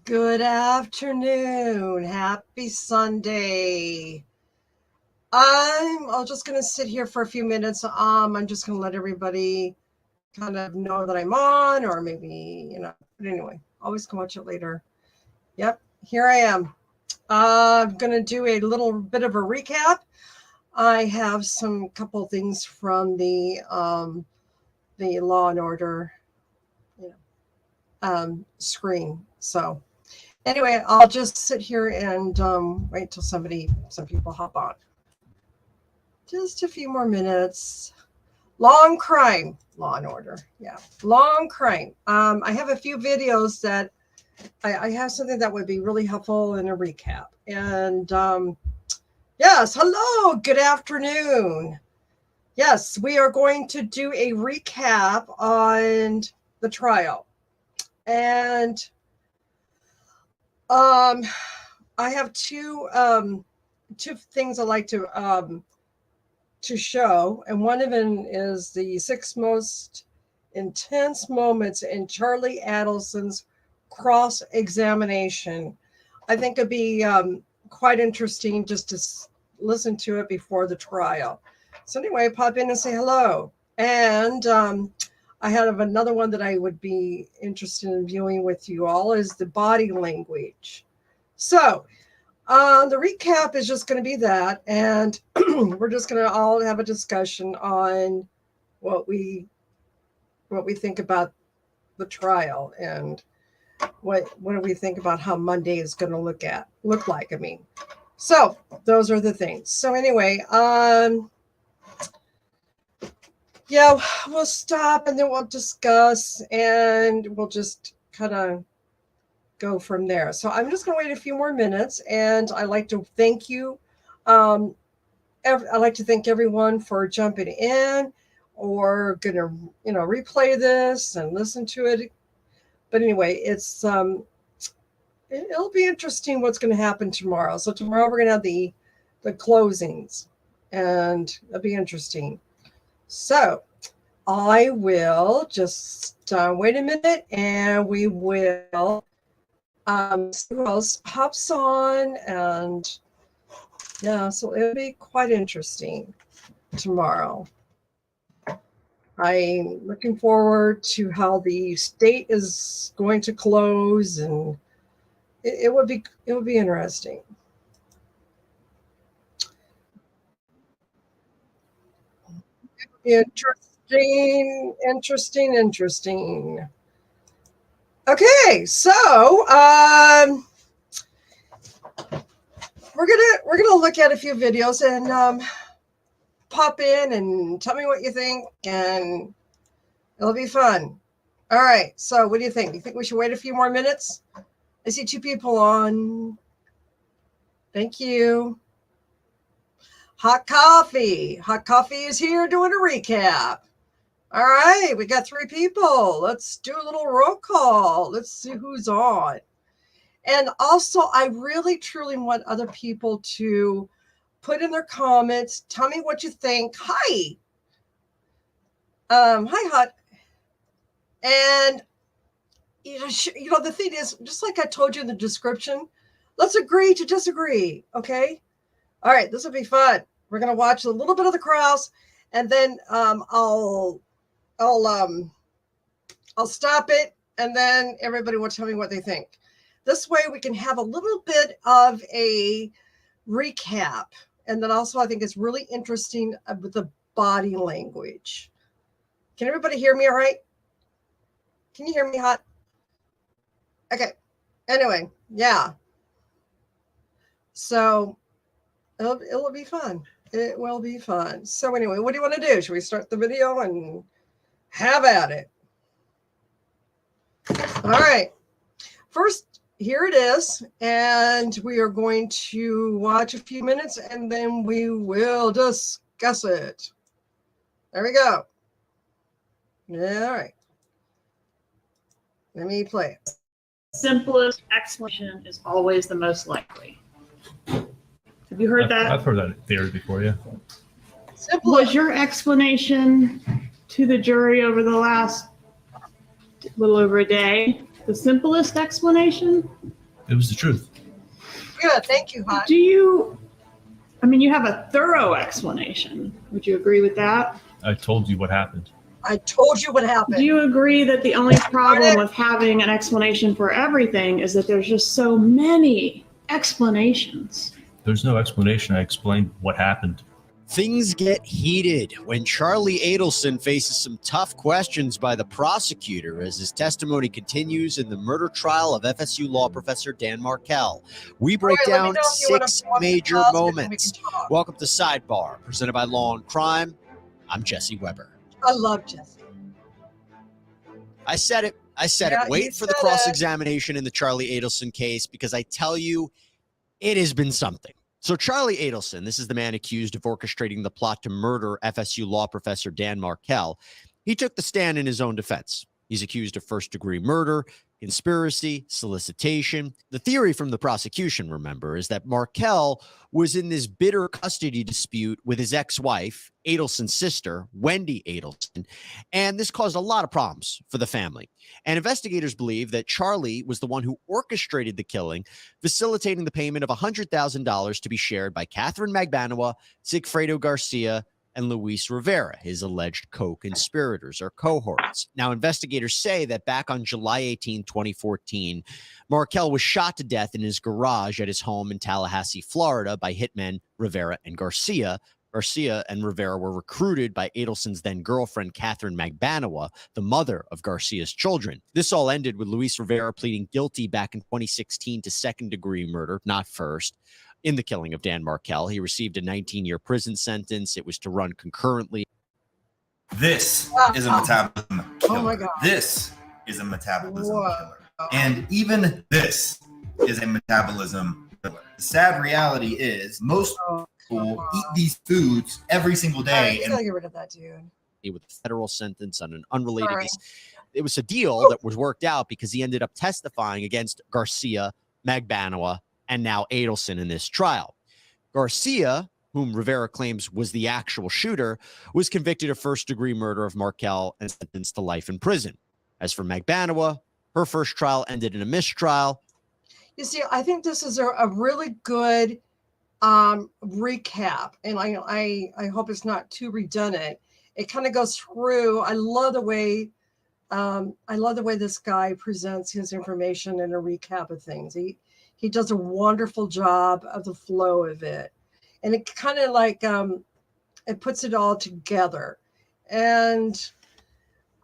Good afternoon. Happy Sunday. I'm just going to sit here for a few minutes. I'm just going to let everybody kind of know that I'm on, or maybe, but anyway, always can watch it later. Yep, here I am. I'm going to do a little bit of a recap. I have some couple things from the Law and Order screen. So anyway, I'll just sit here and wait till some people hop on. Just a few more minutes. Long crime, Law and Order. Yeah, long crime. I have a few videos that I have something that would be really helpful in a recap. And yes, hello, good afternoon. Yes, we are going to do a recap on the trial. And I have two things I like to show, and one of them is the 6 most intense moments in Charlie Adelson's cross-examination. I think it'd be quite interesting just to listen to it before the trial. So anyway, pop in and say hello. And I have another one that I would be interested in viewing with you all is the body language. So the recap is just going to be that, and we're just going to all have a discussion on what we think about the trial and what do we think about how Monday is going to look like. I mean, so those are the things. So anyway, yeah, we'll stop and then we'll discuss and we'll just kind of go from there. So I'm just going to wait a few more minutes, and I'd like to thank you. I'd like to thank everyone for jumping in or going to, replay this and listen to it. But anyway, it's it'll be interesting what's going to happen tomorrow. So tomorrow we're going to have the closings, and it'll be interesting. So I will just wait a minute, and we will see who else hops on, and yeah, so it'll be quite interesting tomorrow. I'm looking forward to how the state is going to close, and it will be interesting. Interesting. Okay, so we're gonna look at a few videos and pop in and tell me what you think, and it'll be fun. All right, so what do you think? You think we should wait a few more minutes? I see 2 people on. Thank you. Hot Coffee is here doing a recap. All right, we got 3 people. Let's do a little roll call. Let's see who's on. And also, I really, truly want other people to put in their comments. Tell me what you think. Hi. Hi, Hot. And, the thing is, just like I told you in the description, let's agree to disagree, okay? All right, this will be fun. We're going to watch a little bit of the cross, and then I'll stop it, and then everybody will tell me what they think. This way we can have a little bit of a recap. And then also I think it's really interesting with the body language. Can everybody hear me all right? Can you hear me, Hot? Okay. Anyway, yeah. So it'll be fun. It will be fun. So anyway, what do you want to do? Should we start the video and have at it? All right. First, here it is, and we are going to watch a few minutes, and then we will discuss it. There we go. All right. Let me play it. Simplest explanation is always the most likely. Have you heard that? I've heard that theory before, yeah. Was your explanation to the jury over the last little over a day the simplest explanation? It was the truth. Good. Thank you, Hot. You have a thorough explanation. Would you agree with that? I told you what happened. I told you what happened. Do you agree that the only problem with having an explanation for everything is that there's just so many explanations? There's no explanation. I explained what happened. Things get heated when Charlie Adelson faces some tough questions by the prosecutor as his testimony continues in the murder trial of FSU law professor Dan Markel. We break All right, down let me know if you wanna 6 pause major it and we moments. can talk. Welcome to Sidebar, presented by Law and Crime. I'm Jesse Weber. I love Jesse. I said it. Yeah, Wait he for the said it. cross-examination in the Charlie Adelson case, because I tell you, it has been something. So Charlie Adelson, this is the man accused of orchestrating the plot to murder FSU law professor Dan Markel. He took the stand in his own defense. He's accused of first-degree murder, conspiracy, solicitation. The theory from the prosecution, remember, is that Markel was in this bitter custody dispute with his ex-wife, Adelson's sister, Wendy Adelson, and this caused a lot of problems for the family. And investigators believe that Charlie was the one who orchestrated the killing, facilitating the payment of $100,000 to be shared by Catherine Magbanua, Sigfredo Garcia, and Luis Rivera, his alleged co-conspirators or cohorts. Now, investigators say that back on July 18, 2014, Markel was shot to death in his garage at his home in Tallahassee, Florida, by hitmen Rivera and Garcia. Garcia and Rivera were recruited by Adelson's then-girlfriend, Catherine Magbanua, the mother of Garcia's children. This all ended with Luis Rivera pleading guilty back in 2016 to second-degree murder, not first, in the killing of Dan Markel. He received a 19-year prison sentence. It was to run concurrently. This is a metabolism killer. Oh my God. This is a metabolism Whoa. killer. And even this is a metabolism killer. The sad reality is most people eat these foods every single day. You gotta get rid of that dude. With a federal sentence on an unrelated Sorry. case. It was a deal that was worked out because he ended up testifying against Garcia, Magbanua, and now Adelson in this trial. Garcia, whom Rivera claims was the actual shooter, was convicted of first-degree murder of Markel and sentenced to life in prison. As for Magbanua, her first trial ended in a mistrial. You see, I think this is a really good recap, and I hope it's not too redundant. It kind of goes through. I love the way this guy presents his information in a recap of things. He does a wonderful job of the flow of it, and it kind of like it puts it all together. And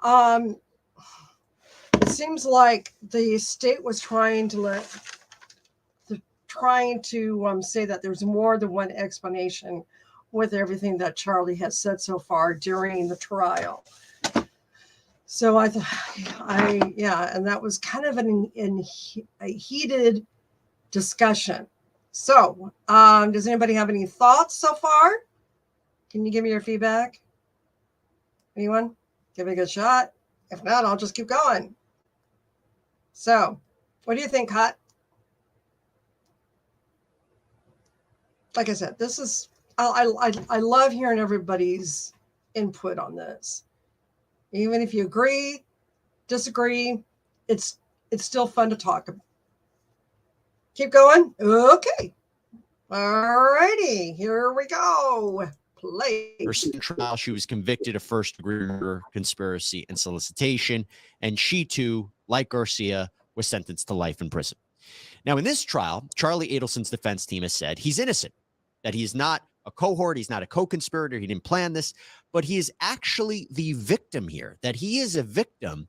it seems like the state was trying to say that there's more than one explanation with everything that Charlie has said so far during the trial. So and that was kind of a heated discussion. So, does anybody have any thoughts so far? Can you give me your feedback? Anyone? Give it a good shot. If not, I'll just keep going. So, what do you think, Hot? Like I said, this is I love hearing everybody's input on this. Even if you agree, disagree, it's still fun to talk about. Keep going. Okay. All righty. Here we go. Play. Her trial, she was convicted of first-degree murder, conspiracy, and solicitation, and she too, like Garcia, was sentenced to life in prison. Now, in this trial, Charlie Adelson's defense team has said he's innocent, that he's not a cohort, he's not a co-conspirator, he didn't plan this, but he is actually the victim here, that he is a victim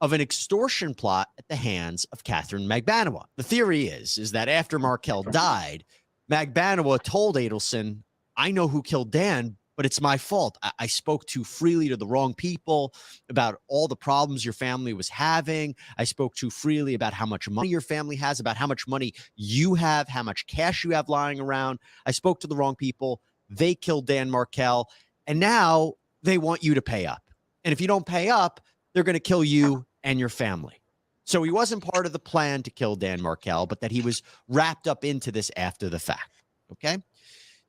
of an extortion plot at the hands of Catherine Magbanua. The theory is that after Markel died, Magbanua told Adelson, I know who killed Dan, but it's my fault. I spoke too freely to the wrong people about all the problems your family was having. I spoke too freely about how much money your family has, about how much money you have, how much cash you have lying around. I spoke to the wrong people. They killed Dan Markel, and now they want you to pay up. And if you don't pay up, they're going to kill you and your family. So he wasn't part of the plan to kill Dan Markel, but that he was wrapped up into this after the fact. Okay?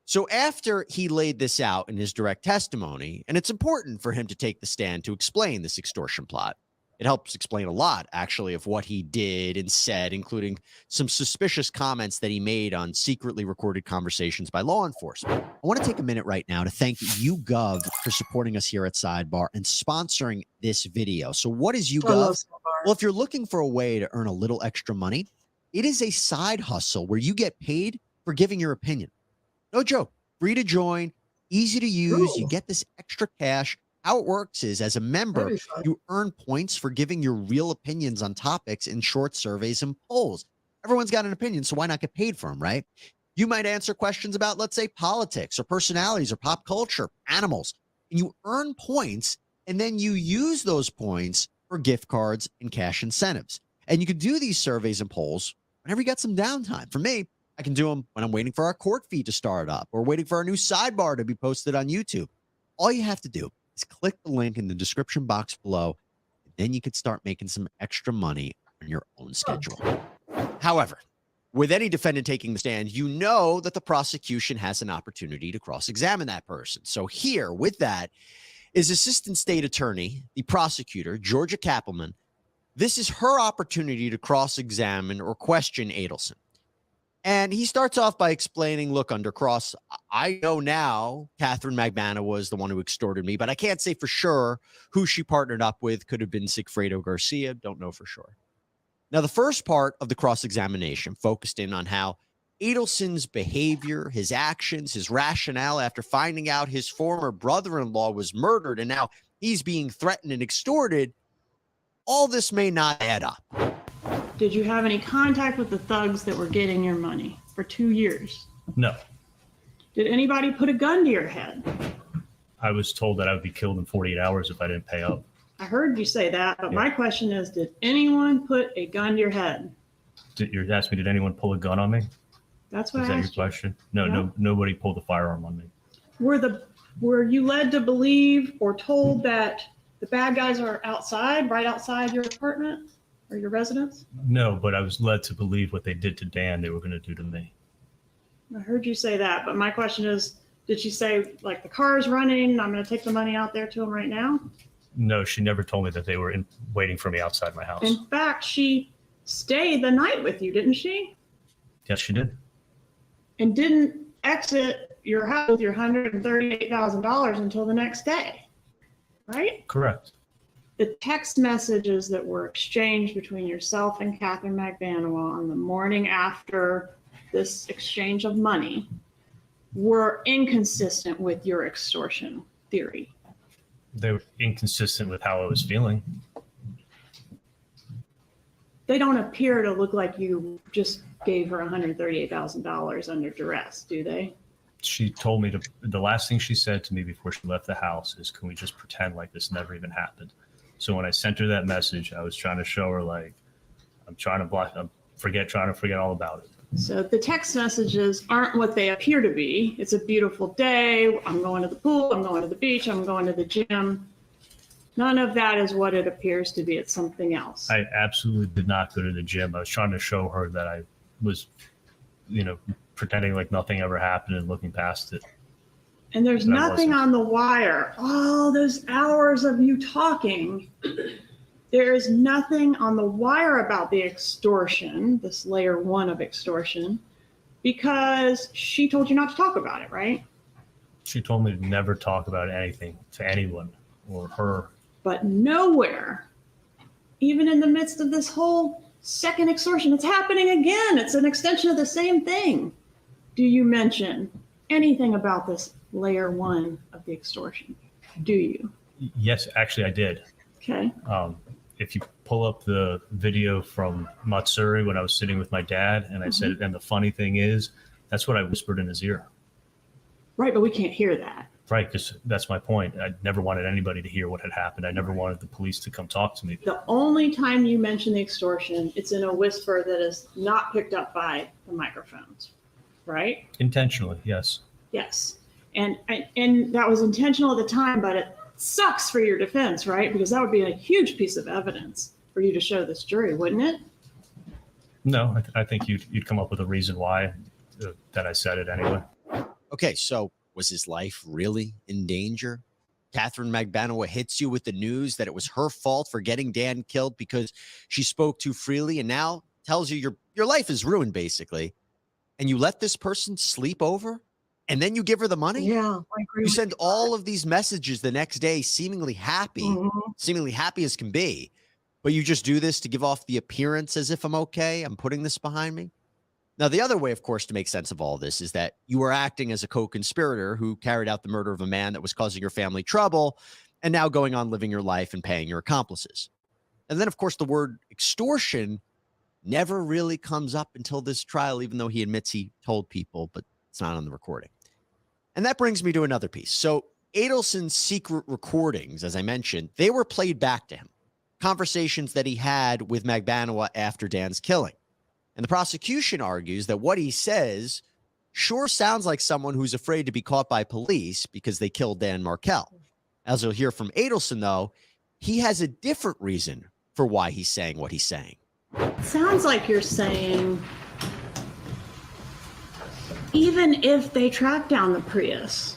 So after he laid this out in his direct testimony, and it's important for him to take the stand to explain this extortion plot, It helps explain a lot, actually, of what he did and said, including some suspicious comments that he made on secretly recorded conversations by law enforcement. I want to take a minute right now to thank YouGov for supporting us here at Sidebar and sponsoring this video. So what is I love YouGov? Sidebar. Well, if you're looking for a way to earn a little extra money, it is a side hustle where you get paid for giving your opinion. No joke. Free to join, easy to use. You Ooh. get this extra cash. How it works is, as a member, That'd be fun. you earn points for giving your real opinions on topics in short surveys and polls. Everyone's got an opinion, so why not get paid for them, right? You might answer questions about, let's say, politics or personalities or pop culture, animals, and you earn points, and then you use those points for gift cards and cash incentives. And you can do these surveys and polls whenever you got some downtime. For me, I can do them when I'm waiting for our court feed to start up or waiting for our new sidebar to be posted on YouTube. All you have to do is click the link in the description box below, and then you could start making some extra money on your own schedule. However, with any defendant taking the stand, you know that the prosecution has an opportunity to cross-examine that person. So here, with that, is Assistant State Attorney, the prosecutor, Georgia Kappelman. This is her opportunity to cross-examine or question Adelson. And he starts off by explaining, look, under cross, I know now Catherine Magbana was the one who extorted me, but I can't say for sure who she partnered up with. Could have been Sigfredo Garcia. Don't know for sure. Now, the first part of the cross-examination focused in on how Adelson's behavior, his actions, his rationale after finding out his former brother-in-law was murdered and now he's being threatened and extorted. All this may not add up. Did you have any contact with the thugs that were getting your money for 2 years? No. Did anybody put a gun to your head? I was told that I would be killed in 48 hours if I didn't pay up. I heard you say that, but Yeah. my question is, did anyone put a gun to your head? You're asking me, did anyone pull a gun on me? That's what Is I that your asked you. question? No, Yeah. nobody pulled a firearm on me. Were you led to believe or told that the bad guys are outside, right outside your apartment or your residence? No, but I was led to believe what they did to Dan, they were going to do to me. I heard you say that, but my question is, did she say, like, the car's running, I'm going to take the money out there to him right now? No, she never told me that they were waiting for me outside my house. In fact, she stayed the night with you, didn't she? Yes, she did. And didn't exit your house with your $138,000 until the next day, right? Correct. The text messages that were exchanged between yourself and Catherine Magbanawa on the morning after this exchange of money were inconsistent with your extortion theory. They were inconsistent with how I was feeling. They don't appear to look like you just gave her $138,000 under duress, do they? She told me the last thing she said to me before she left the house is, can we just pretend like this never even happened? So when I sent her that message, I was trying to show her, like, I'm trying to forget all about it. So the text messages aren't what they appear to be. It's a beautiful day. I'm going to the pool. I'm going to the beach. I'm going to the gym. None of that is what it appears to be. It's something else. I absolutely did not go to the gym. I was trying to show her that I was, pretending like nothing ever happened and looking past it. And there's That nothing wasn't. on the wire. All those hours of you talking, there is nothing on the wire about the extortion, this layer 1 of extortion, because she told you not to talk about it, right? She told me to never talk about anything to anyone or her. But nowhere, even in the midst of this whole second extortion, it's happening again. It's an extension of the same thing. Do you mention anything about this layer 1 of the extortion? Do you? Yes, actually, I did. Okay. If you pull up the video from Matsuri when I was sitting with my dad, and I said, and the funny thing is, that's what I whispered in his ear. Right, but we can't hear that. Right, because that's my point. I never wanted anybody to hear what had happened. I never wanted the police to come talk to me. The only time you mention the extortion, it's in a whisper that is not picked up by the microphones, right? Intentionally, yes. Yes. And that was intentional at the time, but it sucks for your defense, right? Because that would be a huge piece of evidence for you to show this jury, wouldn't it? No, I think you'd come up with a reason why that I said it anyway. Okay, so was his life really in danger? Catherine Magbanua hits you with the news that it was her fault for getting Dan killed because she spoke too freely, and now tells you your life is ruined, basically, and you let this person sleep over, and then you give her the money? Yeah, I agree. You send all of these messages the next day, seemingly happy as can be, but you just do this to give off the appearance as if I'm okay. I'm putting this behind me. Now, the other way, of course, to make sense of all this is that you were acting as a co-conspirator who carried out the murder of a man that was causing your family trouble and now going on living your life and paying your accomplices. And then, of course, the word extortion never really comes up until this trial, even though he admits he told people, but it's not on the recording. And that brings me to another piece. So Adelson's secret recordings, as I mentioned, they were played back to him. Conversations that he had with Magbanua after Dan's killing. And the prosecution argues that what he says sure sounds like someone who's afraid to be caught by police because they killed Dan Markel. As you'll hear from Adelson, though, he has a different reason for why he's saying what he's saying. Sounds like you're saying even if they track down the Prius,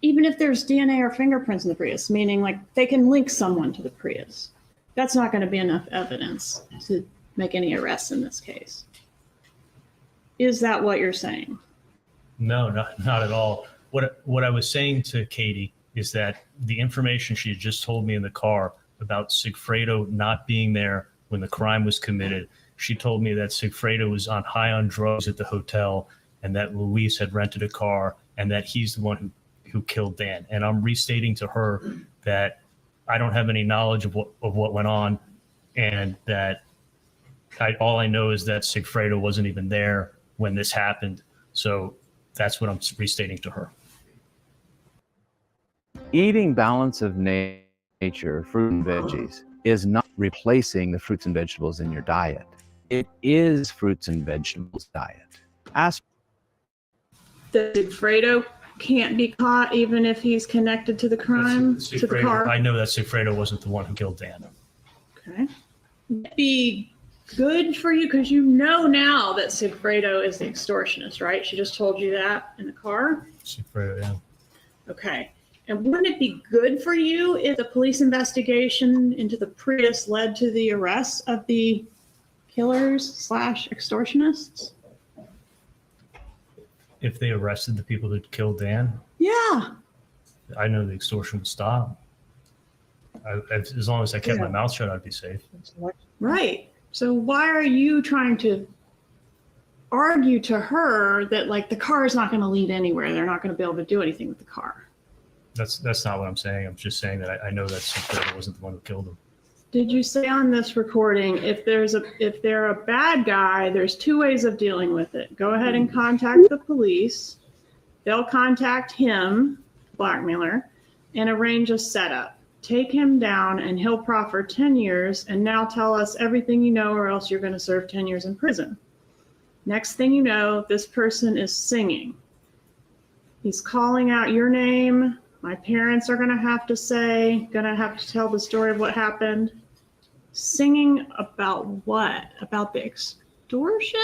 even if there's DNA or fingerprints in the Prius, meaning like they can link someone to the Prius, that's not going to be enough evidence to make any arrests in this case. Is that what you're saying? No, not at all. What I was saying to Katie is that the information she had just told me in the car about Sigfredo not being there when the crime was committed, she told me that Sigfredo was high on drugs at the hotel and that Luis had rented a car and that he's the one who killed Dan. And I'm restating to her that I don't have any knowledge of what went on, and that all I know is that Sigfredo wasn't even there when this happened. So that's what I'm restating to her. Eating balance of nature, fruit and veggies, is not replacing the fruits and vegetables in your diet. It is fruits and vegetables diet. Ask That Sigfredo can't be caught even if he's connected to the crime, to the car? I know that Sigfredo wasn't the one who killed Dan. Okay. That'd be good for you because you know now that Sigfredo is the extortionist, right? She just told you that in the car? Sigfredo, yeah. Okay. And wouldn't it be good for you if the police investigation into the Prius led to the arrest of the killers/extortionists? If they arrested the people that killed Dan, Yeah. I know the extortion would stop. As long as I kept my mouth shut, I'd be safe. Right. So why are you trying to argue to her that like the car is not going to lead anywhere? They're not going to be able to do anything with the car. That's not what I'm saying. I'm just saying that I know that Sigfredo wasn't the one who killed him. Did you say on this recording, if they're a bad guy, there's two ways of dealing with it. Go ahead and contact the police. They'll contact him, blackmailer, and arrange a setup. Take him down and he'll proffer 10 years and now tell us everything you know or else you're going to serve 10 years in prison. Next thing you know, this person is singing. He's calling out your name. My parents are going to have to tell the story of what happened. Singing about what? About the extortion?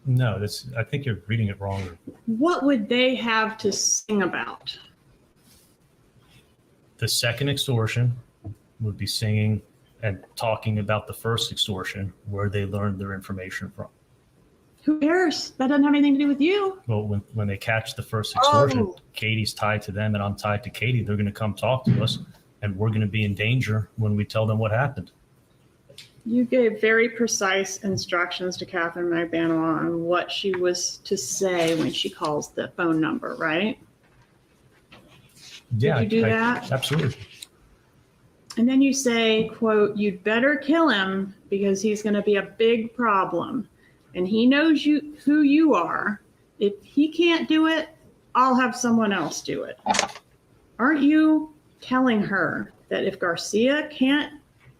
No, I think you're reading it wrong. What would they have to sing about? The second extortion would be singing and talking about the first extortion, where they learned their information from. Who cares? That doesn't have anything to do with you. Well, when they catch the first extortion, Katie's tied to them and I'm tied to Katie. They're going to come talk to us, and we're going to be in danger when we tell them what happened. You gave very precise instructions to Catherine Magbanua on what she was to say when she calls the phone number, right? Yeah, Did you do that? Absolutely. And then you say, quote, "You'd better kill him because he's going to be a big problem. And he knows who you are. If he can't do it, I'll have someone else do it." Aren't you telling her that if Garcia can't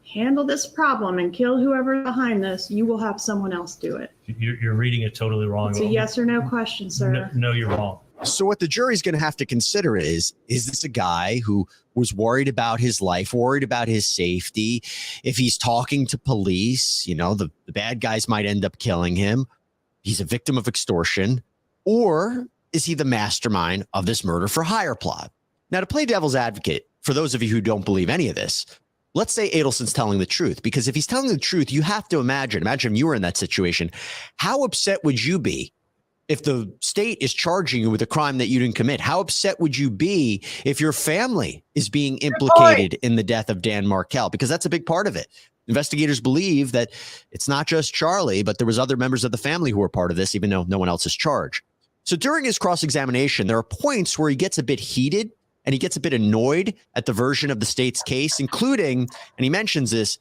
handle this problem and kill whoever's behind this, you will have someone else do it? You're reading it totally wrong. It's a yes or no question, sir. No, you're wrong. So what the jury's going to have to consider is this a guy who was worried about his life, worried about his safety? If he's talking to police, the bad guys might end up killing him. He's a victim of extortion. Or is he the mastermind of this murder for hire plot? Now, to play devil's advocate, for those of you who don't believe any of this, let's say Adelson's telling the truth, because if he's telling the truth, you have to imagine you were in that situation. How upset would you be if the state is charging you with a crime that you didn't commit? How upset would you be if your family is being implicated in the death of Dan Markel? Because that's a big part of it. Investigators believe that it's not just Charlie, but there was other members of the family who were part of this, even though no one else is charged. So during his cross-examination, there are points where he gets a bit heated and he gets a bit annoyed at the version of the state's case, including, and he mentions this,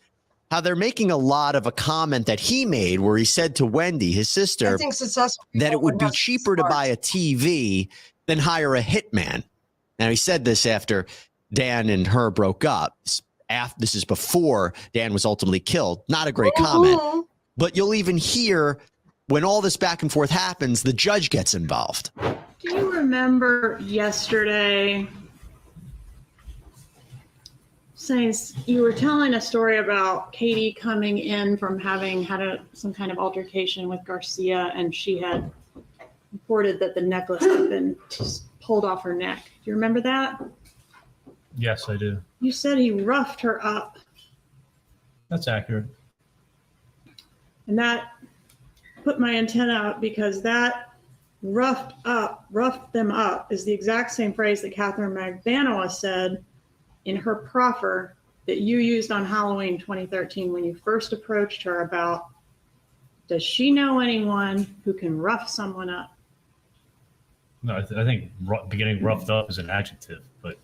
how they're making a lot of a comment that he made where he said to Wendy, his sister, that it would be cheaper to buy a TV than hire a hitman. Now, he said this after Dan and her broke up. This is before Dan was ultimately killed. Not a great comment. But you'll even hear when all this back and forth happens, the judge gets involved. Do you remember yesterday saying you were telling a story about Katie coming in from having had some kind of altercation with Garcia, and she had reported that the necklace had been pulled off her neck? Do you remember that? Yes, I do. You said he roughed her up. That's accurate. And that put my antenna up, because that roughed them up is the exact same phrase that Catherine Magbanua said in her proffer that you used on Halloween 2013 when you first approached her about, does she know anyone who can rough someone up? No, I think beginning roughed up is an adjective, but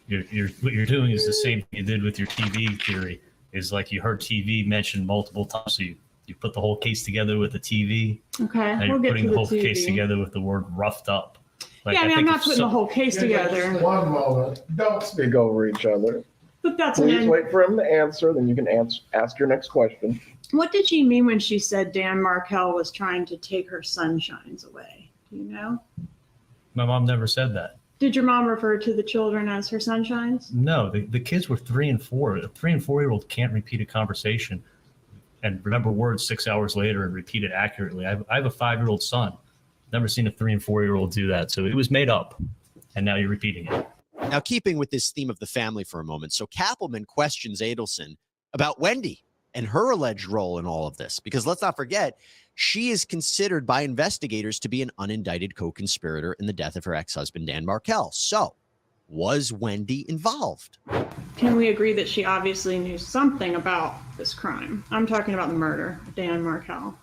what you're doing is the same thing you did with your TV theory. Is like you heard TV mentioned multiple times, so you put the whole case together with the TV. Okay, and you're putting the whole case together with the word roughed up. Like, yeah, I mean, I'm not putting the whole case together. One moment. Don't speak over each other. But that's Please wait for him to answer, then you can ask your next question. What did she mean when she said Dan Markel was trying to take her sunshines away? Do you know? My mom never said that. Did your mom refer to the children as her sunshines? No, the kids were 3 and 4. A 3 and 4-year-old can't repeat a conversation and remember words 6 hours later and repeat it accurately. I have a 5-year-old son. Never seen a 3 and 4-year-old do that. So it was made up, and now you're repeating it. Now, keeping with this theme of the family for a moment, so Kappelman questions Adelson about Wendy and her alleged role in all of this, because let's not forget, she is considered by investigators to be an unindicted co-conspirator in the death of her ex-husband, Dan Markel. So, was Wendy involved? Can we agree that she obviously knew something about this crime? I'm talking about the murder of Dan Markel.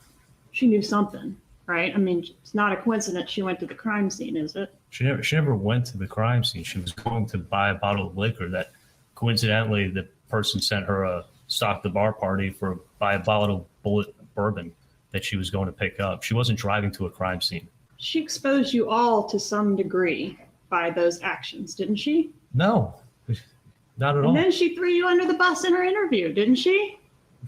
She knew something, right? I mean, it's not a coincidence she went to the crime scene, is it? She never went to the crime scene. She was going to buy a bottle of liquor that coincidentally the person sent her a stock the bar party for buy a bottle of bullet bourbon that she was going to pick up. She wasn't driving to a crime scene. She exposed you all to some degree by those actions, didn't she? No, not at all. And then she threw you under the bus in her interview, didn't she?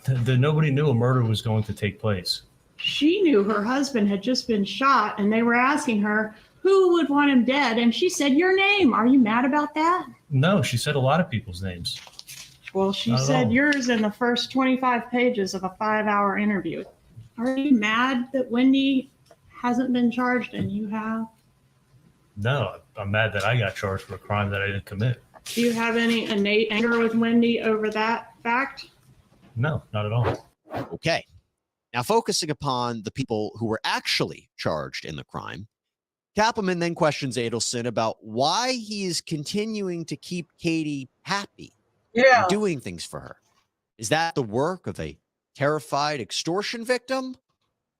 Nobody knew a murder was going to take place. She knew her husband had just been shot, and they were asking her who would want him dead, and she said your name. Are you mad about that? No, she said a lot of people's names. Well, she said yours in the first 25 pages of a 5-hour interview. Are you mad that Wendy hasn't been charged and you have? No, I'm mad that I got charged for a crime that I didn't commit. Do you have any innate anger with Wendy over that fact? No, not at all. Okay. Now, focusing upon the people who were actually charged in the crime, Kappelman then questions Adelson about why he is continuing to keep Katie happy and doing things for her. Is that the work of a terrified extortion victim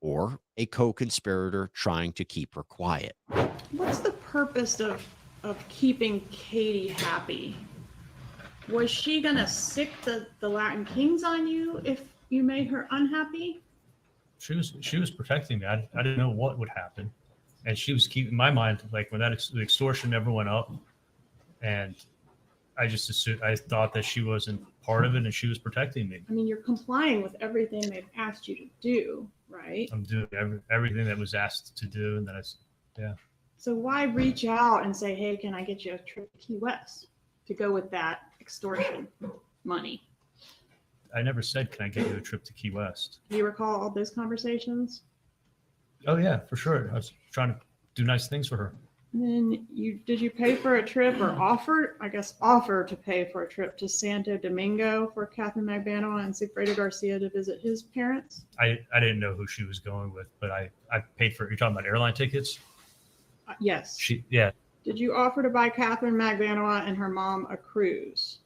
or a co-conspirator trying to keep her quiet? What's the purpose of keeping Katie happy? Was she going to sick the Latin Kings on you if you made her unhappy? She was protecting me. I didn't know what would happen. And she was keeping my mind, like when the extortion never went up. And I just assumed, I thought that she wasn't part of it and she was protecting me. I mean, you're complying with everything they've asked you to do, right? I'm doing everything that was asked to do. And yeah. So why reach out and say, hey, can I get you a trip to Key West to go with that extortion money? I never said, can I get you a trip to Key West? Do you recall all those conversations? Oh, yeah, for sure. I was trying to do nice things for her. And then did you pay for a trip or offer to pay for a trip to Santo Domingo for Catherine Magbanua and Sigfredo Garcia to visit his parents? I didn't know who she was going with, but I paid for. You're talking about airline tickets? Yes. Yeah. Did you offer to buy Catherine Magbanua and her mom a cruise?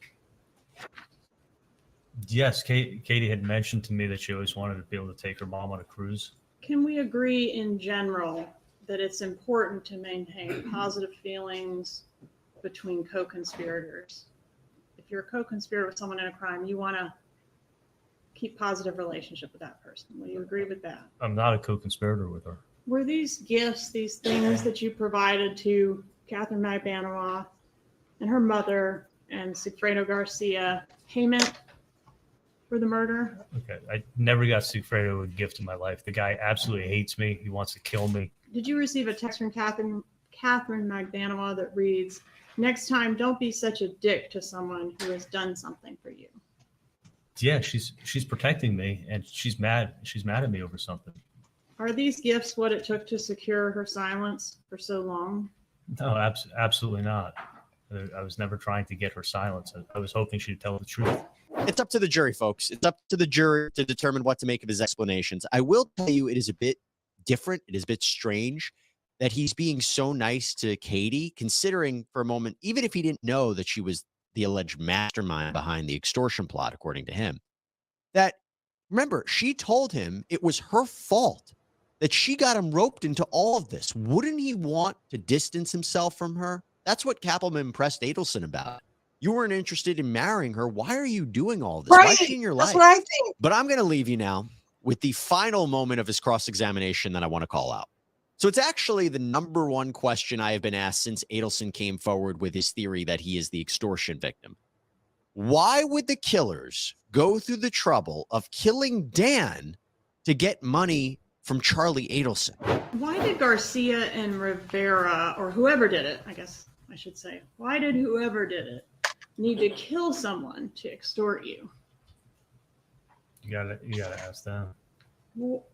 Yes, Katie had mentioned to me that she always wanted to be able to take her mom on a cruise. Can we agree in general that it's important to maintain positive feelings between co-conspirators? If you're a co-conspirator with someone in a crime, you want to keep positive relationship with that person. Will you agree with that? I'm not a co-conspirator with her. Were these gifts, these things that you provided to Catherine Magbanua and her mother and Sigfredo Garcia payment for the murder? Okay, I never got Sigfredo a gift in my life. The guy absolutely hates me. He wants to kill me. Did you receive a text from Catherine Magbanua that reads, "Next time, don't be such a dick to someone who has done something for you"? Yeah, she's protecting me, and she's mad. She's mad at me over something. Are these gifts what it took to secure her silence for so long? No, absolutely not. I was never trying to get her silence. I was hoping she'd tell the truth. It's up to the jury, folks. It's up to the jury to determine what to make of his explanations. I will tell you, it is a bit different. It is a bit strange that he's being so nice to Katie, considering for a moment, even if he didn't know that she was the alleged mastermind behind the extortion plot, according to him, that, remember, she told him it was her fault that she got him roped into all of this. Wouldn't he want to distance himself from her? That's what Kappelman pressed Adelson about. You weren't interested in marrying her. Why are you doing all this? Why is she in your life? That's what I think. But I'm going to leave you now with the final moment of his cross-examination that I want to call out. So it's actually the number one question I have been asked since Adelson came forward with his theory that he is the extortion victim. Why would the killers go through the trouble of killing Dan to get money from Charlie Adelson? Why did Garcia and Rivera, or whoever did it, I guess I should say, why did whoever did it need to kill someone to extort you? You gotta ask them. Well,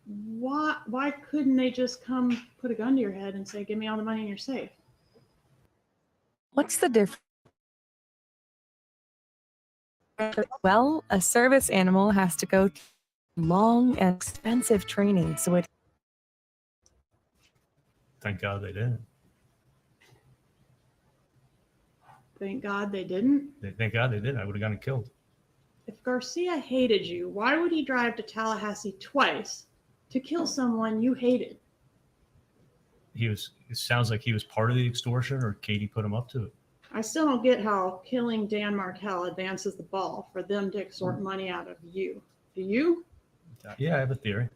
why couldn't they just come put a gun to your head and say, "Give me all the money in your safe"? What's the difference? Well, a service animal has to go through long and expensive training, so it. Thank God they didn't. Thank God they didn't. Thank God they didn't. I would have gotten killed. If Garcia hated you, why would he drive to Tallahassee twice to kill someone you hated? It sounds like he was part of the extortion, or Katie put him up to it. I still don't get how killing Dan Markel advances the ball for them to extort money out of you. Do you? Yeah, I have a theory.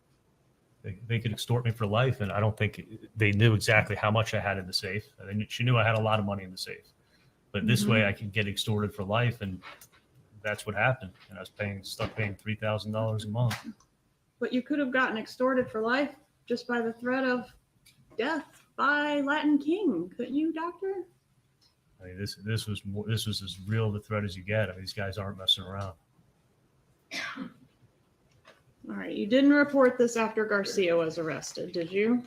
They could extort me for life, and I don't think they knew exactly how much I had in the safe. She knew I had a lot of money in the safe. But this way I could get extorted for life, and that's what happened. And I was stuck paying $3,000 a month. But you could have gotten extorted for life just by the threat of death by Latin King, couldn't you, Doctor? I mean, this was as real the threat as you get. I mean, these guys aren't messing around. All right, you didn't report this after Garcia was arrested, did you?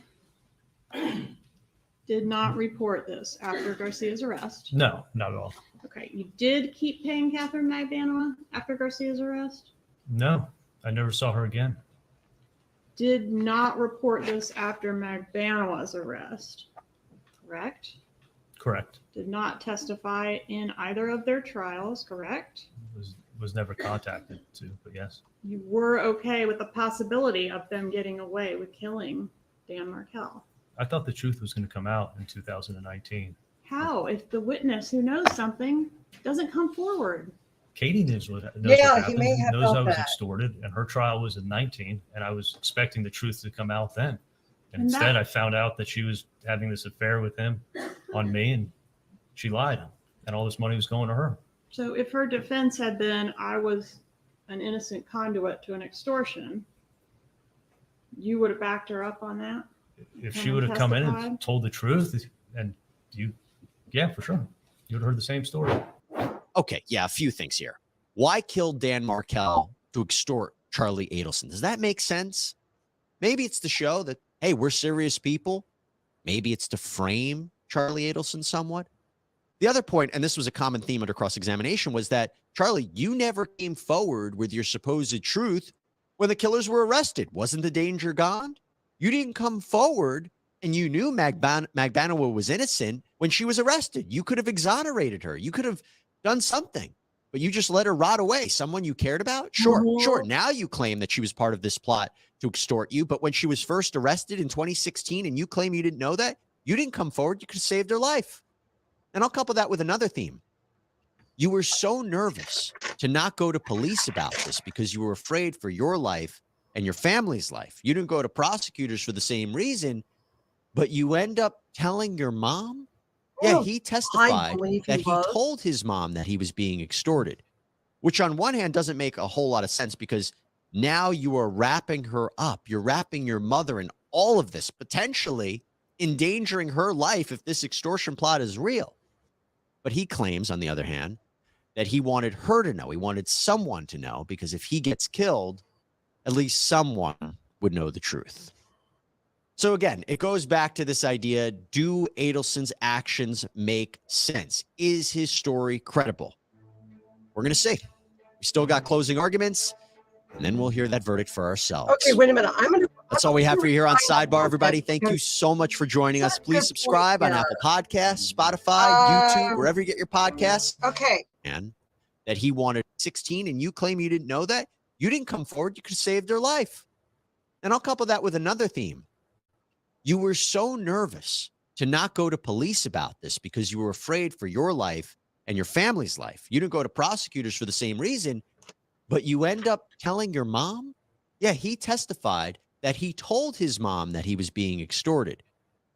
Did not report this after Garcia's arrest? No, not at all. Okay, you did keep paying Catherine Magbanua after Garcia's arrest? No, I never saw her again. Did not report this after Magbanua's arrest, correct? Correct. Did not testify in either of their trials, correct? Was never contacted to, but yes. You were okay with the possibility of them getting away with killing Dan Markel. I thought the truth was going to come out in 2019. How? If the witness who knows something doesn't come forward? Katie knows what happened. He may have knows felt I was that. extorted, and her trial was in 19, and I was expecting the truth to come out then. And And instead, that- I found out that she was having this affair with him on me, and she lied, and all this money was going to her. So if her defense had been, I was an innocent conduit to an extortion, you would have backed her up on that? If Come she and would have come in testified? and told the truth, and yeah, for sure, you would have heard the same story. Okay, yeah, a few things here. Why kill Dan Markel to extort Charlie Adelson? Does that make sense? Maybe it's to show that, hey, we're serious people. Maybe it's to frame Charlie Adelson somewhat. The other point, and this was a common theme under cross-examination, was that, Charlie, you never came forward with your supposed truth when the killers were arrested. Wasn't the danger gone? You didn't come forward, and you knew Magbanua was innocent when she was arrested. You could have exonerated her. You could have done something, but you just let her rot away. Someone you cared about? Sure, sure. Now you claim that she was part of this plot to extort you, but when she was first arrested in 2016 and you claim you didn't know that, you didn't come forward. You could have saved her life. And I'll couple that with another theme. You were so nervous to not go to police about this because you were afraid for your life and your family's life. You didn't go to prosecutors for the same reason, but you end up telling your mom? Yeah, he testified that he told his mom that he was being extorted, which on one hand doesn't make a whole lot of sense because now you are wrapping her up. You're wrapping your mother in all of this, potentially endangering her life if this extortion plot is real. But he claims, on the other hand, that he wanted her to know. He wanted someone to know because if he gets killed, at least someone would know the truth. So again, it goes back to this idea, do Adelson's actions make sense? Is his story credible? We're going to see. We still got closing arguments, and then we'll hear that verdict for ourselves. Okay, wait a minute. That's all we have for you here on Sidebar, everybody. Thank you so much for joining us. Please subscribe on Apple Podcasts, Spotify, YouTube, wherever you get your podcasts. Okay. And that he wanted 16, and you claim you didn't know that? You didn't come forward. You could have saved their life. And I'll couple that with another theme. You were so nervous to not go to police about this because you were afraid for your life and your family's life. You didn't go to prosecutors for the same reason, but you end up telling your mom? Yeah, he testified that he told his mom that he was being extorted,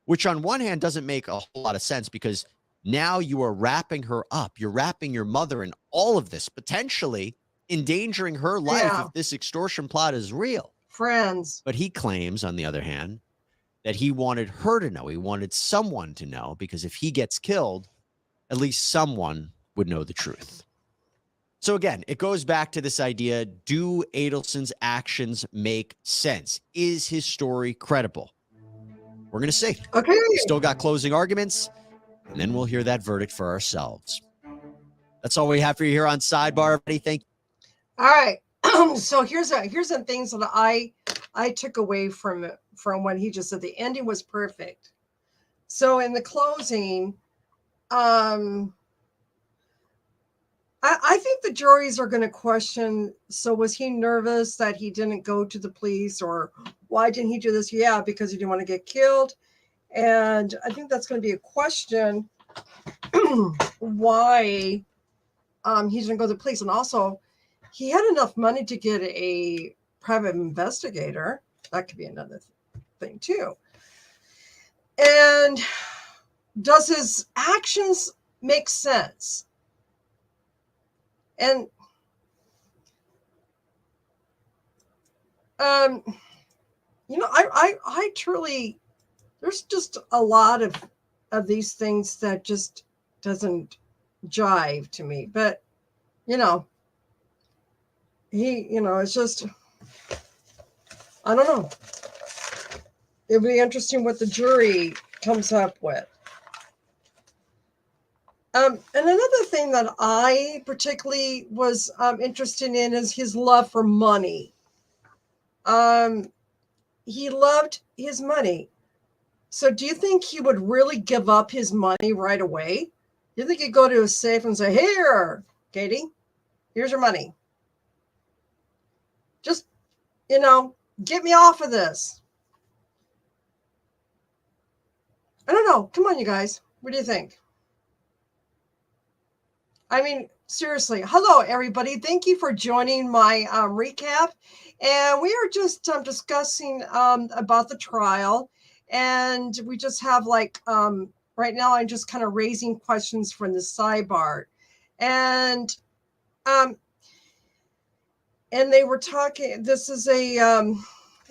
which on one hand doesn't make a whole lot of sense because now you are wrapping her up. You're wrapping your mother in all of this, potentially endangering her life if this extortion plot is real. Friends. But he claims, on the other hand, that he wanted her to know. He wanted someone to know because if he gets killed, at least someone would know the truth. So again, it goes back to this idea, do Adelson's actions make sense? Is his story credible? We're going to see. Okay. We still got closing arguments, and then we'll hear that verdict for ourselves. That's all we have for you here on Sidebar. Everybody, thank you. All right. So here's the things that I took away from what he just said. The ending was perfect. So in the closing, I think the juries are going to question, so was he nervous that he didn't go to the police, or why didn't he do this? Yeah, because he didn't want to get killed. And I think that's going to be a question why he didn't go to the police. And also, he had enough money to get a private investigator. That could be another thing too. And does his actions make sense? And I truly, there's just a lot of these things that just doesn't jive to me. But it's just, I don't know. It'll be interesting what the jury comes up with. And another thing that I particularly was interested in is his love for money. He loved his money. So do you think he would really give up his money right away? Do you think he'd go to his safe and say, "Here, Katie, here's your money. Just, get me off of this"? I don't know. Come on, you guys. What do you think? I mean, seriously. Hello, everybody. Thank you for joining my recap. And we are just discussing about the trial. And we just have right now I'm just kind of raising questions from the sidebar. And they were talking, this is a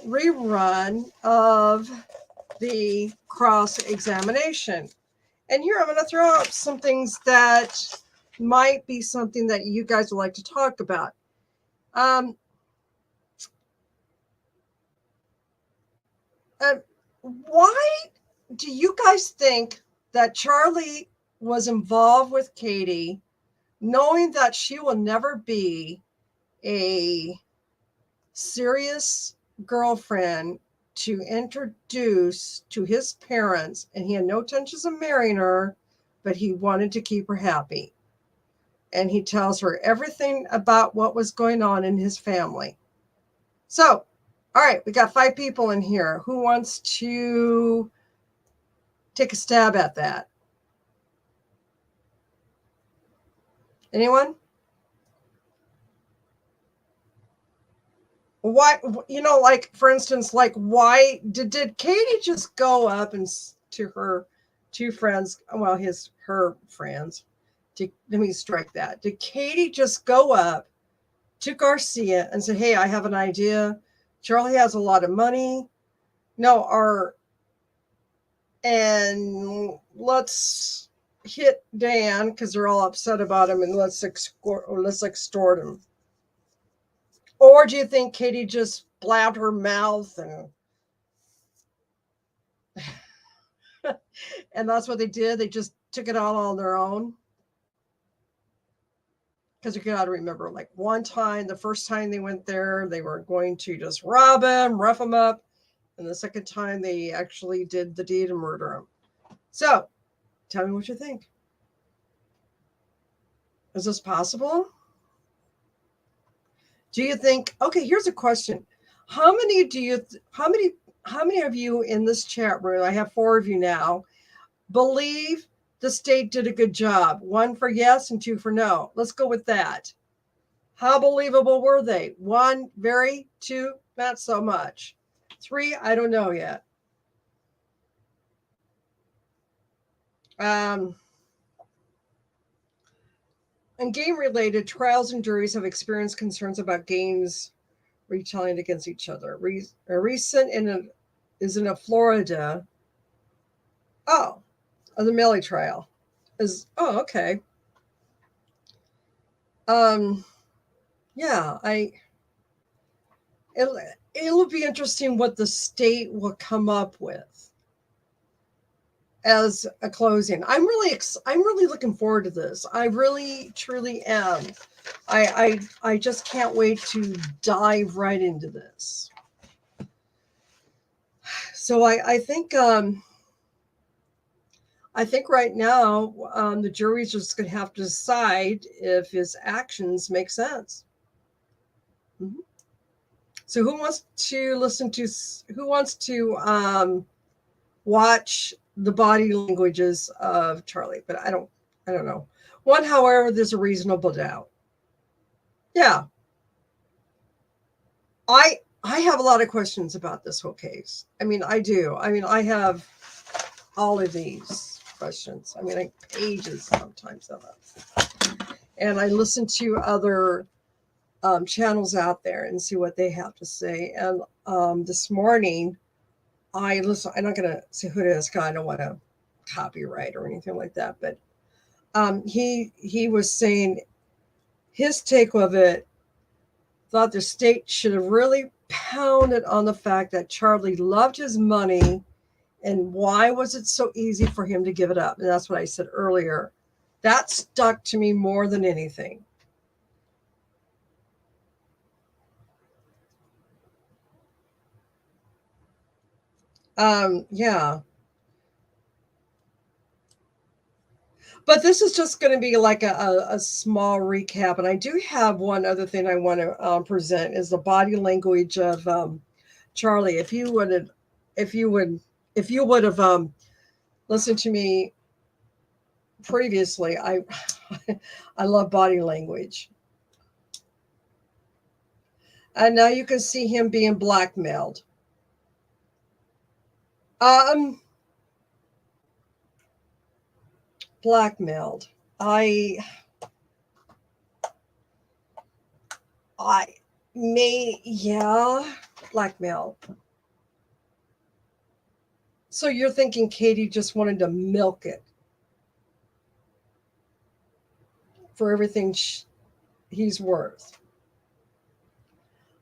rerun of the cross-examination. And here I'm going to throw out some things that might be something that you guys would like to talk about. do you guys think that Charlie was involved with Katie, knowing that she will never be a serious girlfriend to introduce to his parents, and he had no intentions of marrying her, but he wanted to keep her happy? And he tells her everything about what was going on in his family. So, all right, we got 5 people in here. Who wants to take a stab at that? Anyone? Why, like, for instance, like, why did Katie just go up and to her 2 friends, well, her friends, let me strike that. Did Katie just go up to Garcia and say, hey, I have an idea. Charlie has a lot of money. No, and let's hit Dan because they're all upset about him, and let's extort him. Or do you think Katie just blabbed her mouth and that's what they did? They just took it all on their own? Because you got to remember, like, one time, the first time they went there, they were going to just rob him, rough him up. And the second time, they actually did the deed and murder him. So, tell me what you think. Is this possible? Do you think, okay, here's a question. How many of you in this chat room, I have 4 of you now, believe the state did a good job? 1 for yes and 2 for no. Let's go with that. How believable were they? 1, very. 2, not so much. 3, I don't know yet. And game-related, trials and juries have experienced concerns about games retelling against each other. A recent is in a Florida. Oh, the Melly trial is. Oh, okay. Yeah, it'll be interesting what the state will come up with as a closing. I'm really looking forward to this. I really truly am. I just can't wait to dive right into this. So I think right now the jury's just going to have to decide if his actions make sense. Mm-hmm. So who wants to watch the body languages of Charlie? But I don't know. 1, however, there's a reasonable doubt. Yeah. I have a lot of questions about this whole case. I mean, I do. I mean, I have all of these questions. I mean, like pages sometimes of them. And I listen to other channels out there and see what they have to say. And this morning, I'm not going to say who it is because I don't want to copyright or anything like that. But he was saying his take of it, thought the state should have really pounded on the fact that Charlie loved his money, and why was it so easy for him to give it up? And that's what I said earlier. That stuck to me more than anything. Yeah. But this is just going to be like a small recap. And I do have one other thing I want to present is the body language of Charlie. If you would have listened to me previously, I love body language. And now you can see him being blackmailed. Blackmailed. Blackmail. So you're thinking Katie just wanted to milk it for everything he's worth.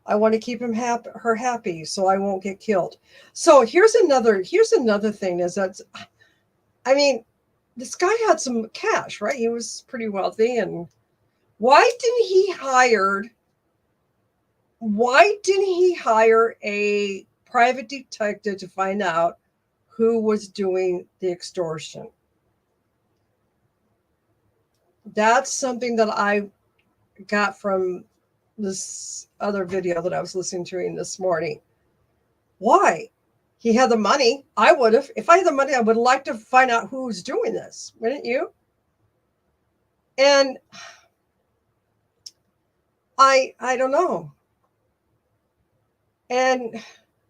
I want to keep her happy, so I won't get killed. So here's another thing is that, I mean, this guy had some cash, right? He was pretty wealthy, and why didn't he hire a private detective to find out who was doing the extortion? That's something that I got from this other video that I was listening to this morning. Why? He had the money. I would have. If I had the money, I would like to find out who's doing this. Wouldn't you? And I don't know. And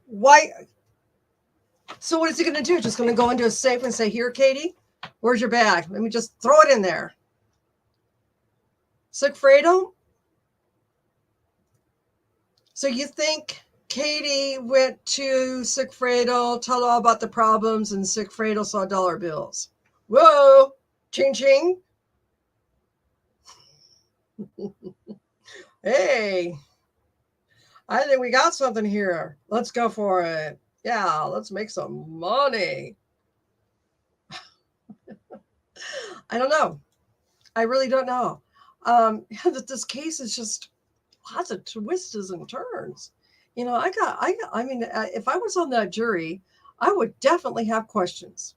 why? So what is he going to do? Just going to go into a safe and say, "Here, Katie, where's your bag? Let me just throw it in there." Sigfredo? So you think Katie went to Sigfredo, told all about the problems, and Sigfredo saw dollar bills? Whoa! Ching ching! Hey, I think we got something here. Let's go for it. Yeah, let's make some money. I don't know. I really don't know. This case is just lots of twists and turns. You know, I mean, if I was on that jury, I would definitely have questions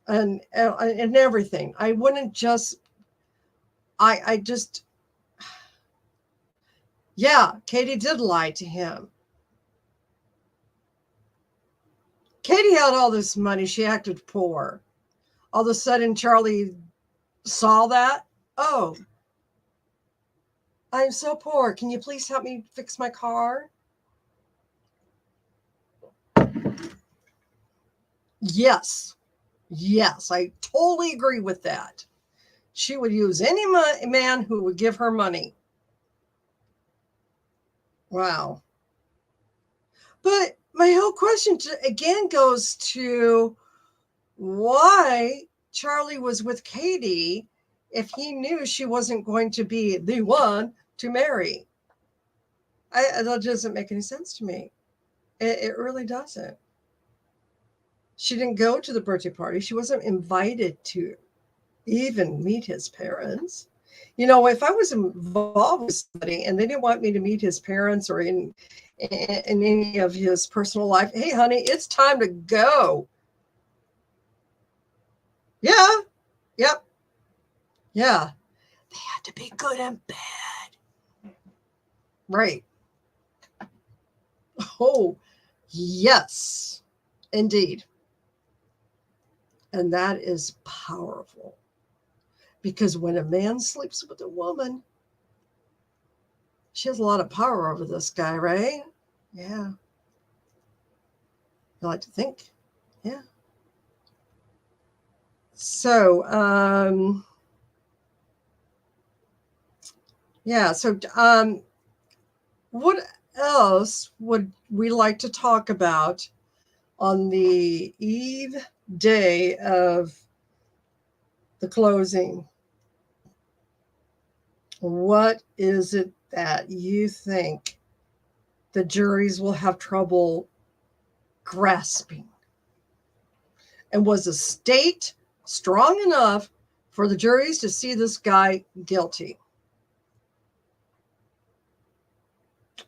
and everything. I wouldn't just, I just, yeah, Katie did lie to him. Katie had all this money. She acted poor. All of a sudden, Charlie saw that. Oh, I'm so poor. Can you please help me fix my car? Yes. Yes, I totally agree with that. She would use any man who would give her money. Wow. But my whole question again goes to why Charlie was with Katie if he knew she wasn't going to be the one to marry. That doesn't make any sense to me. It really doesn't. She didn't go to the birthday party. She wasn't invited to even meet his parents. You know, if I was involved with somebody and they didn't want me to meet his parents or in any of his personal life, hey, honey, it's time to go. Yeah. Yep. Yeah. They had to be good and bad. Right. Oh, yes, indeed. And that is powerful. Because when a man sleeps with a woman, she has a lot of power over this guy, right? Yeah. I like to think. Yeah. So, yeah. So, what else would we like to talk about on the eve day of the closing? What is it that you think the juries will have trouble grasping? And was the state strong enough for the juries to see this guy guilty?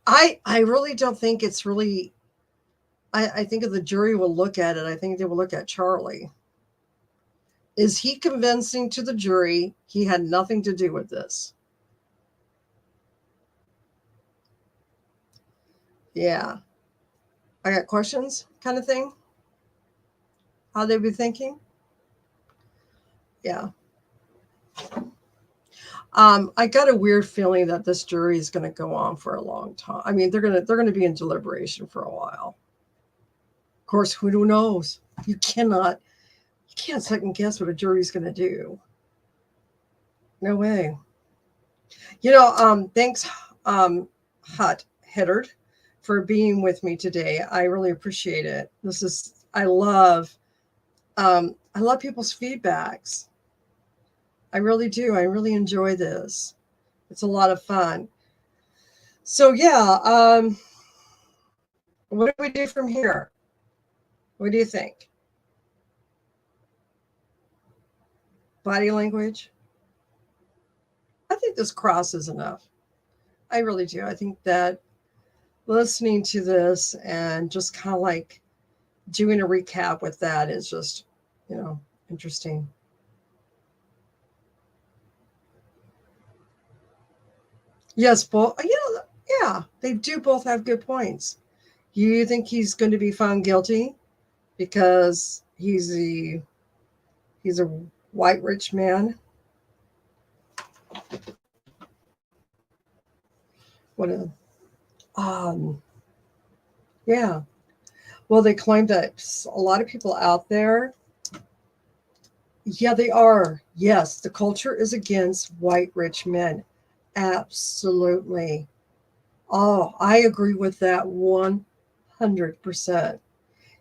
I really don't think it's really, I think if the jury will look at it, I think they will look at Charlie. Is he convincing to the jury he had nothing to do with this? Yeah. I got questions kind of thing. How they be thinking? Yeah. I got a weird feeling that this jury is going to go on for a long time. I mean, they're going to be in deliberation for a while. Of course, who knows? You can't second guess what a jury's going to do. No way. You know, thanks, Hot Headed, for being with me today. I really appreciate it. I love people's feedbacks. I really do. I really enjoy this. It's a lot of fun. So yeah, what do we do from here? What do you think? Body language? I think this cross is enough. I really do. I think that listening to this and just kind of like doing a recap with that is just, interesting. Yes, both. Yeah, they do both have good points. You think he's going to be found guilty because he's a white rich man? What a yeah. Well, they claim that a lot of people out there, yeah, they are. Yes, the culture is against white rich men. Absolutely. Oh, I agree with that 100%.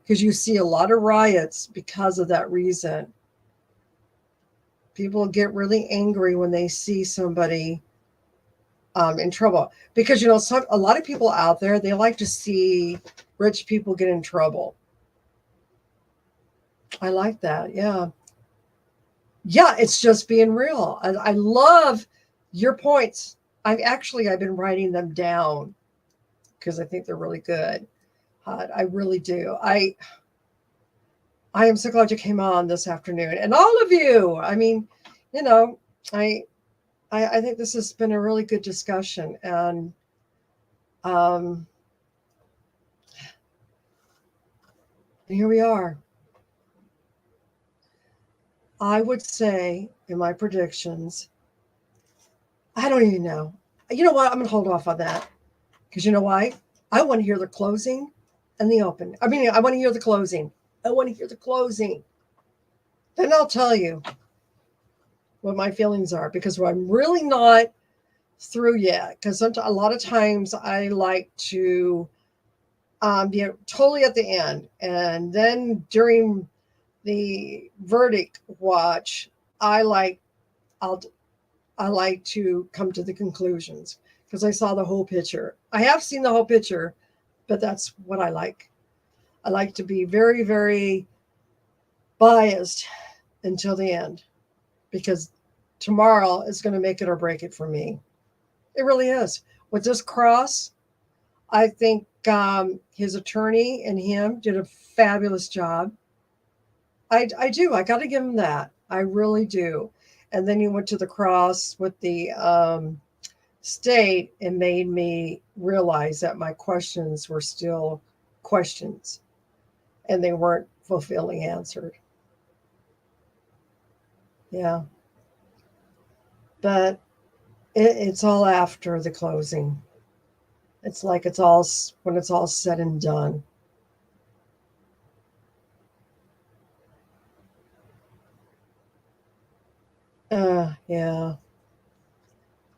Because you see a lot of riots because of that reason. People get really angry when they see somebody in trouble. Because, a lot of people out there, they like to see rich people get in trouble. I like that. Yeah. Yeah, it's just being real. I love your points. I've been writing them down because I think they're really good. I really do. I am so glad you came on this afternoon, and all of you. I mean, you know, I I think this has been a really good discussion, and um, here we are. I would say in my predictions, I don't even know. You know what? I'm going to hold off on that because you know why? I want to hear the closing and the open. I mean, I want to hear the closing. I want to hear the closing. Then I'll tell you what my feelings are because I'm really not through yet. Because a lot of times I like to be totally at the end, and then during the verdict watch, I like I'll I like to come to the conclusions because I saw the whole picture. I have seen the whole picture, but that's what I like. I like to be very, very biased until the end because tomorrow is going to make it or break it for me. It really is. With this cross, I think his attorney and him did a fabulous job. I do. I got to give him that. I really do. And then he went to the cross with the state and made me realize that my questions were still questions and they weren't fulfilling answered. Yeah. But it's all after the closing. It's like when it's all said and done. Yeah.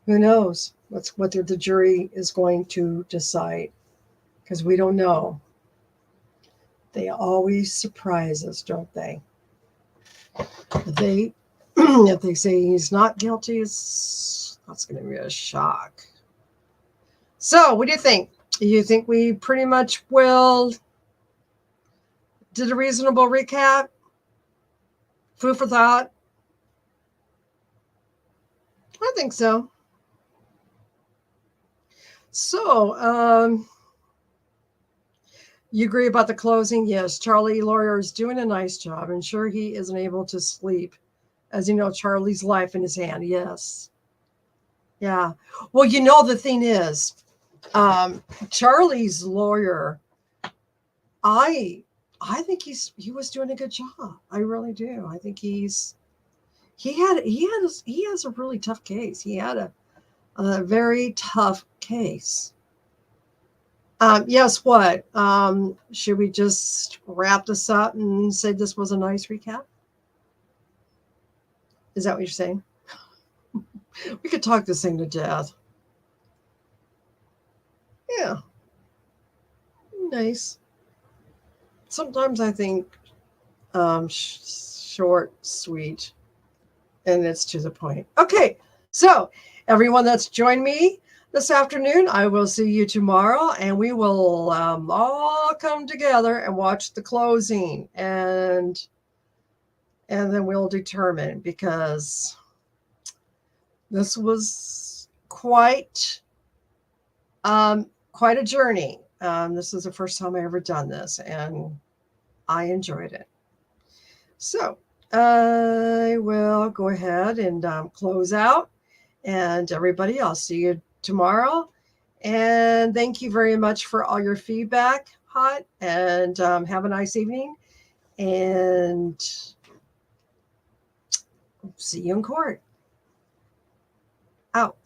Who knows what the jury is going to decide because we don't know. They always surprise us, don't they? If they say he's not guilty, that's going to be a shock. So, what do you think? You think we pretty much did a reasonable recap? Food for thought? I think so. So, you agree about the closing? Yes, Charlie Lawyer is doing a nice job. And sure, he isn't able to sleep. As you know, Charlie's life in his hand. Yes. Yeah. Well, the thing is, Charlie's lawyer, I think he was doing a good job. I really do. I think he has a really tough case. He had a very tough case. Yes, what? Should we just wrap this up and say this was a nice recap? Is that what you're saying? We could talk this thing to death. Yeah. Nice. Sometimes I think short, sweet, and it's to the point. Okay, so everyone that's joined me, this afternoon. I will see you tomorrow, and we will all come together and watch the closing, and then we'll determine, because this was quite a journey. This is the first time I ever done this, and I enjoyed it. So I will go ahead and close out. And everybody, I'll see you tomorrow. And thank you very much for all your feedback, Hot. And have a nice evening. And see you in court. Out.